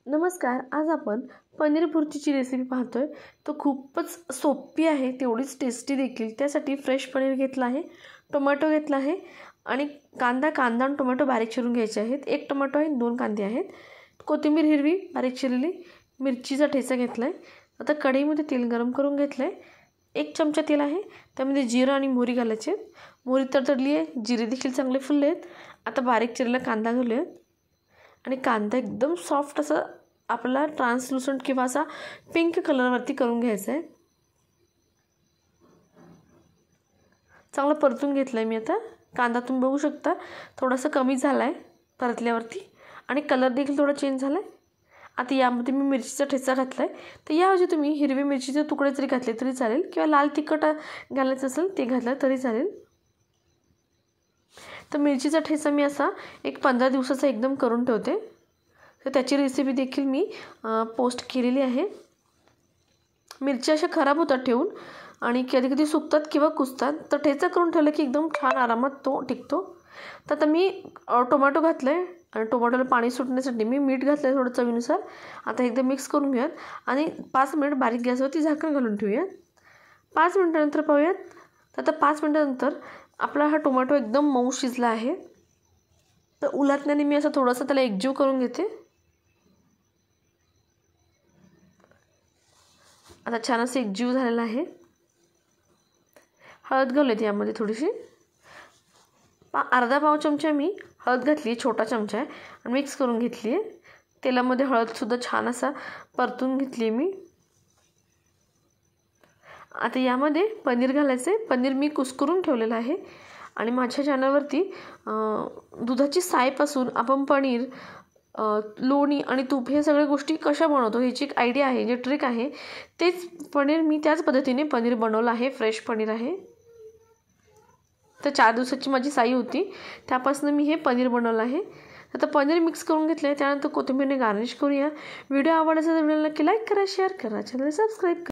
नमस्कार. आज आपण पनीर भुर्जीची रेसिपी पाहतोय. तो खूपच सोपी आहे, तेवढीच टेस्टी देखील. त्यासाठी फ्रेश पनीर घेतला आहे, टोमॅटो घेतला आहे आणि कांदा आणि टोमॅटो बारीक चिरून घ्यायचे आहेत. 1 टोमॅटो आहे, 2 कांदे आहेत, कोथिंबीर हिरवी बारीक चिरलेली, मिरचीचा ठेचा घेतला आहे. आता कढईमध्ये तेल गरम करून घेतलं आहे. 1 चमचा तेल आहे, त्यामध्ये जिरं आणि मोहरी घालायचे. मोहरी तडतडली आहे, जिरे देखील चांगले फुलले आहेत. आता बारीक चिरलेला कांदा घालूयात आणि कांदा एकदम सॉफ्ट असं आपला ट्रान्सलुसंट किंवा असा पिंक कलरवरती करून घ्यायचा आहे. चांगलं परतून घेतलं आहे मी. आता कांदा तुम्ही बघू शकता थोडासा कमी झाला आहे परतल्यावरती आणि कलर देखील थोडा चेंज झाला आहे. आता यामध्ये मी मिरचीचा ठेचा घातला आहे. तर याऐवजी तुम्ही हिरवी मिरचीचे तुकडे जरी घातले तरी चालेल किंवा लाल तिखट घालायचं असेल ते घातलं तरी चालेल. तर मिरचीचा ठेचा मी असा एक 15 दिवसाचा एकदम करून ठेवते. तर त्याची रेसिपी देखील मी पोस्ट केलेली आहे. मिरच्या अशा खराब होतात ठेवून आणि कधी कधी सुकतात किंवा कुजतात. तर ठेचा करून ठेवलं की एकदम छान आरामात तो टिकतो. तर आता मी टोमॅटो घातलं आहे आणि टोमॅटोला पाणी सुटण्यासाठी मी मीठ घातलं आहे थोडं चवीनुसार. आता एकदा मिक्स करून घेऊयात आणि 5 मिनिट बारीक गॅसवरती झाकण घालून ठेवूयात. 5 मिनिटानंतर पाहूयात. तर आता 5 मिनिटानंतर आपला हा टोमॅटो एकदम मऊ शिजला आहे. तर उलटण्याने मी असं थोडंसं त्याला एकजीव करून घेते. आता छान असं एकजीव झालेला आहे. हळद घालूयात यामध्ये थोडीशी. अर्धा पाव चमचा मी हळद घातली, छोटा चमचा आहे, आणि मिक्स करून घेतली आहे. तेलामध्ये हळदसुद्धा छान असा परतून घेतली आहे मी. आता यामध्ये पनीर घालायचं आहे. पनीर मी कुस्करून ठेवलेलं आहे आणि माझ्या चॅनलवरती दुधाची सायपासून आपण पनीर, लोणी आणि तूप हे सगळ्या गोष्टी कशा बनवतो ह्याची एक आयडिया आहे, जे ट्रिक आहे तेच पनीर मी त्याच पद्धतीने पनीर बनवलं आहे. फ्रेश पनीर आहे. तर 4 दिवसाची माझी साई होती, त्यापासून मी हे पनीर बनवलं आहे. आता पनीर मिक्स करून घेतलं आहे. त्यानंतर कोथिंबीरने गार्निश करूया. व्हिडिओ आवडला असेल तर व्हिडिओला नक्की लाईक करा, शेअर करा, चॅनल सबस्क्राईब करा.